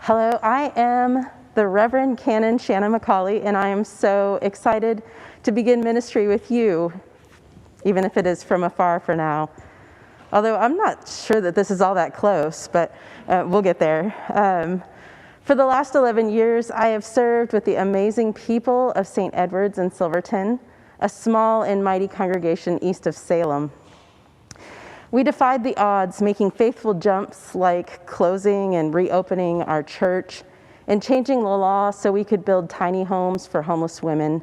Hello, I am the Reverend Canon Shana McCauley, and I am so excited to begin ministry with you, even if it is from afar for now. Although I'm not sure that this is all that close, but we'll get there. For the last 11 years, I have served with the amazing people of St. Edward's in Silverton, a small and mighty congregation east of Salem. We defied the odds, making faithful jumps like closing and reopening our church and changing the law so we could build tiny homes for homeless women.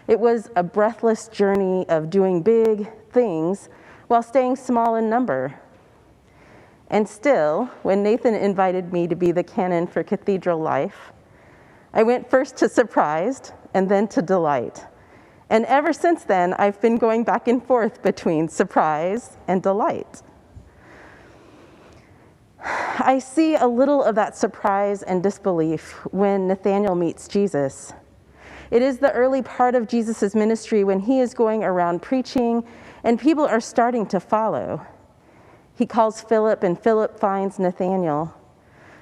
It was a breathless journey of doing big things while staying small in number. And still, when Nathan invited me to be the canon for Cathedral Life, I went first to surprised and then to delight. And ever since then, I've been going back and forth between surprise and delight. I see a little of that surprise and disbelief when Nathanael meets Jesus. It is the early part of Jesus' ministry when he is going around preaching and people are starting to follow. He calls Philip and Philip finds Nathanael.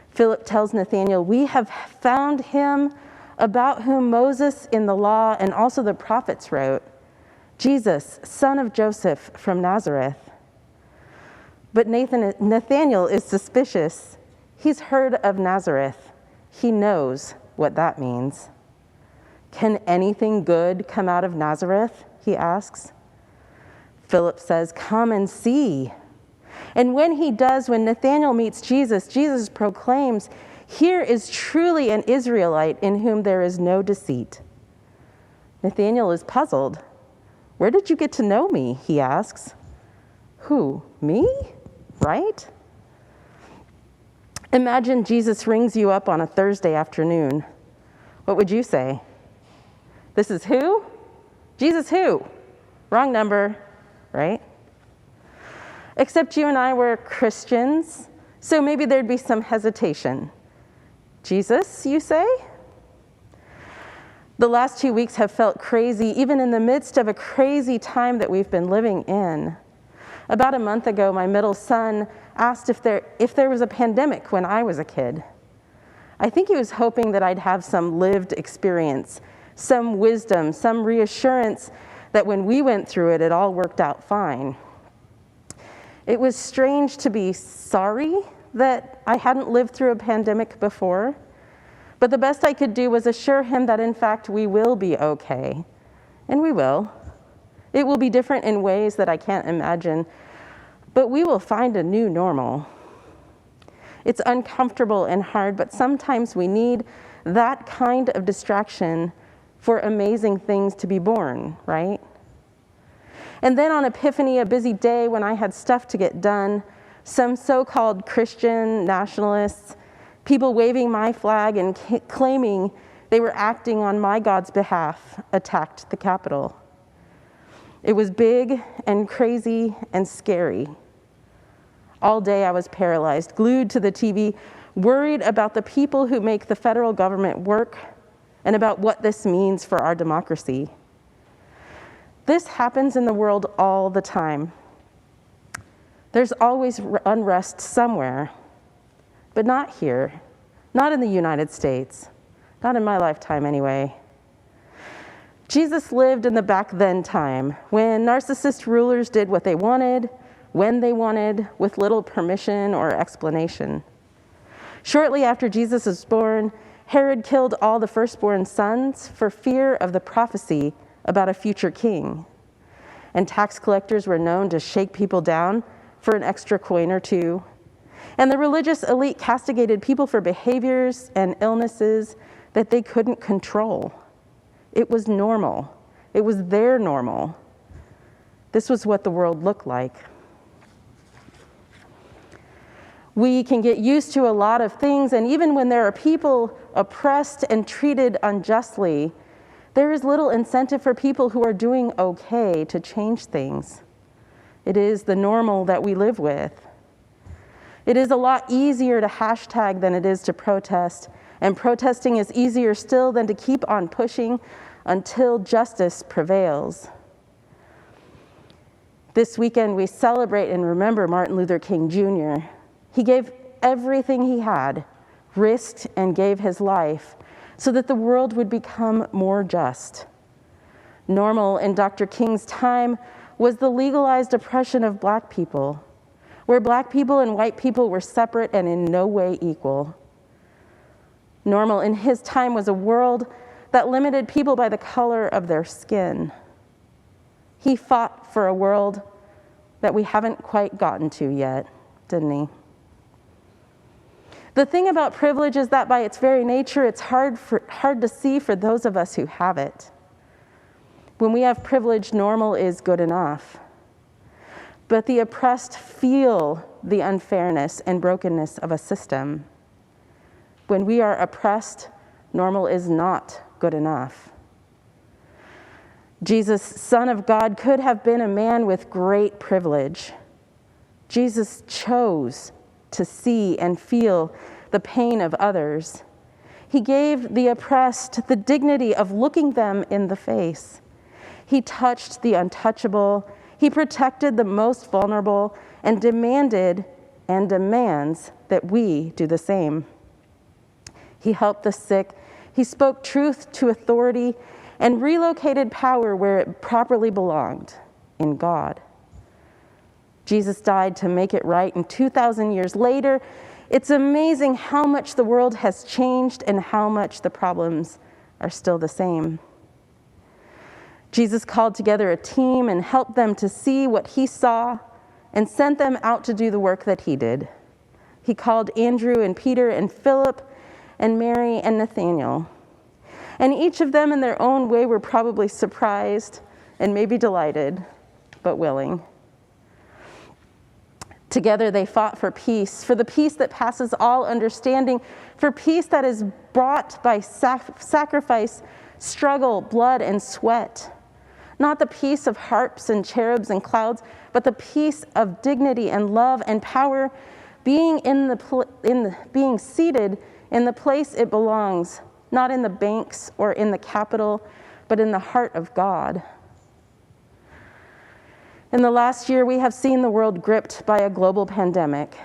Philip tells Nathanael, "We have found him about whom Moses in the law and also the prophets wrote, Jesus, son of Joseph from Nazareth." But Nathanael is suspicious. He's heard of Nazareth. He knows what that means. "Can anything good come out of Nazareth?" he asks. Philip says, "Come and see." And when he does, when Nathanael meets Jesus, Jesus proclaims, "Here is truly an Israelite in whom there is no deceit." Nathanael is puzzled. "Where did you get to know me?" he asks. "Who, me? Right?" Imagine Jesus rings you up on a Thursday afternoon. What would you say? "This is who? Jesus who? Wrong number," right? Except you and I were Christians, so maybe there'd be some hesitation. "Jesus, you say?" The last 2 weeks have felt crazy, even in the midst of a crazy time that we've been living in. About a month ago, my middle son asked if there was a pandemic when I was a kid. I think he was hoping that I'd have some lived experience, some wisdom, some reassurance that when we went through it, it all worked out fine. It was strange to be sorry that I hadn't lived through a pandemic before, but the best I could do was assure him that in fact we will be okay, and we will. It will be different in ways that I can't imagine, but we will find a new normal. It's uncomfortable and hard, but sometimes we need that kind of distraction for amazing things to be born, right? And then on Epiphany, a busy day when I had stuff to get done, some so-called Christian nationalists, people waving my flag and claiming they were acting on my God's behalf, attacked the Capitol. It was big and crazy and scary. All day I was paralyzed, glued to the TV, worried about the people who make the federal government work and about what this means for our democracy. This happens in the world all the time. There's always unrest somewhere, but not here, not in the United States, not in my lifetime anyway. Jesus lived in the back then time when narcissist rulers did what they wanted, when they wanted, with little permission or explanation. Shortly after Jesus was born, Herod killed all the firstborn sons for fear of the prophecy about a future king. And tax collectors were known to shake people down for an extra coin or two. And the religious elite castigated people for behaviors and illnesses that they couldn't control. It was normal. It was their normal. This was what the world looked like. We can get used to a lot of things, and even when there are people oppressed and treated unjustly, there is little incentive for people who are doing okay to change things. It is the normal that we live with. It is a lot easier to hashtag than it is to protest, and protesting is easier still than to keep on pushing until justice prevails. This weekend we celebrate and remember Martin Luther King Jr. He gave everything he had risked and gave his life so that the world would become more just. Normal in Dr. King's time was the legalized oppression of Black people, where Black people and white people were separate and in no way equal. Normal in his time was a world that limited people by the color of their skin. He fought for a world that we haven't quite gotten to yet, didn't he? The thing about privilege is that by its very nature, it's hard to see for those of us who have it. When we have privilege, normal is good enough. But the oppressed feel the unfairness and brokenness of a system. When we are oppressed, normal is not good enough. Jesus, Son of God, could have been a man with great privilege. Jesus chose to see and feel the pain of others. He gave the oppressed the dignity of looking them in the face. He touched the untouchable. He protected the most vulnerable and demanded and demands that we do the same. He helped the sick. He spoke truth to authority and relocated power where it properly belonged, in God. Jesus died to make it right, and 2,000 years later, it's amazing how much the world has changed and how much the problems are still the same. Jesus called together a team and helped them to see what he saw and sent them out to do the work that he did. He called Andrew and Peter and Philip and Mary and Nathaniel. And each of them in their own way were probably surprised and maybe delighted, but willing. Together they fought for peace, for the peace that passes all understanding, for peace that is brought by sacrifice, struggle, blood, and sweat. Not the peace of harps and cherubs and clouds, but the peace of dignity and love and power, being being seated in the place it belongs, not in the banks or in the capital, but in the heart of God. In the last year, we have seen the world gripped by a global pandemic.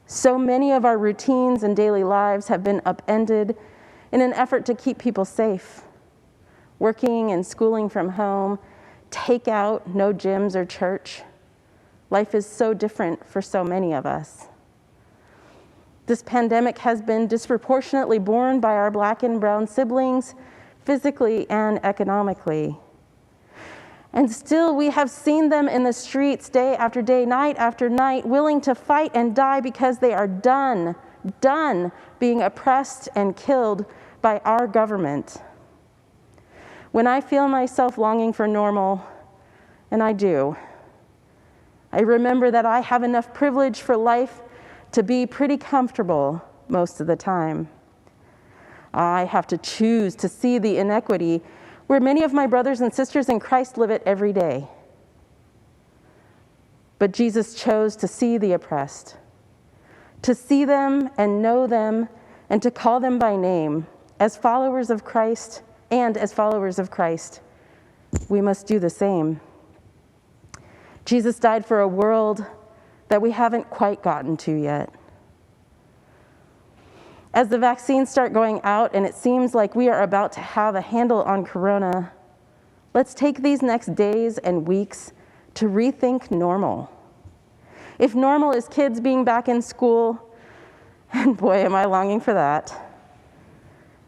So many of our routines and daily lives have been upended in an effort to keep people safe. Working and schooling from home, takeout, no gyms or church. Life is so different for so many of us. This pandemic has been disproportionately borne by our Black and brown siblings, physically and economically. And still, we have seen them in the streets day after day, night after night, willing to fight and die because they are done being oppressed and killed by our government. When I feel myself longing for normal, and I do, I remember that I have enough privilege for life to be pretty comfortable most of the time. I have to choose to see the inequity where many of my brothers and sisters in Christ live it every day. But Jesus chose to see the oppressed, to see them and know them, and to call them by name. As followers of Christ, we must do the same. Jesus died for a world that we haven't quite gotten to yet. As the vaccines start going out and it seems like we are about to have a handle on corona, let's take these next days and weeks to rethink normal. If normal is kids being back in school, and boy, am I longing for that,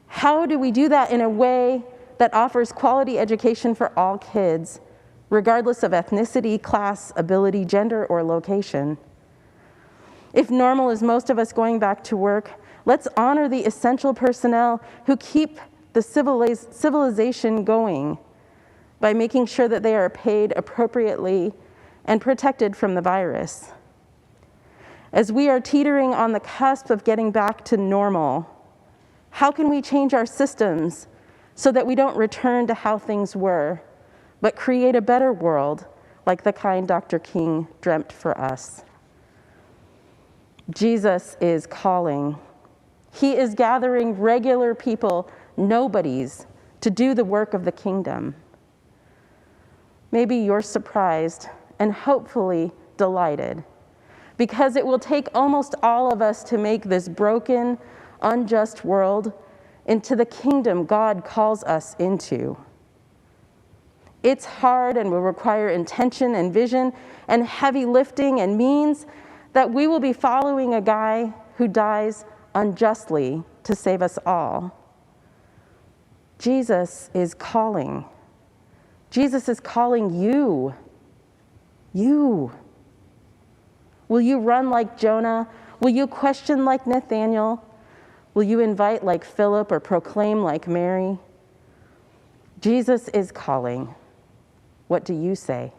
how do we do that in a way that offers quality education for all kids, regardless of ethnicity, class, ability, gender, or location? If normal is most of us going back to work, let's honor the essential personnel who keep the civilization going by making sure that they are paid appropriately and protected from the virus. As we are teetering on the cusp of getting back to normal, how can we change our systems so that we don't return to how things were, but create a better world like the kind Dr. King dreamt for us? Jesus is calling. He is gathering regular people, nobodies, to do the work of the kingdom. Maybe you're surprised and hopefully delighted, because it will take almost all of us to make this broken, unjust world into the kingdom God calls us into. It's hard and will require intention and vision and heavy lifting and means that we will be following a guy who dies unjustly to save us all. Jesus is calling. Jesus is calling you. You. Will you run like Jonah? Will you question like Nathaniel? Will you invite like Philip or proclaim like Mary? Jesus is calling. What do you say?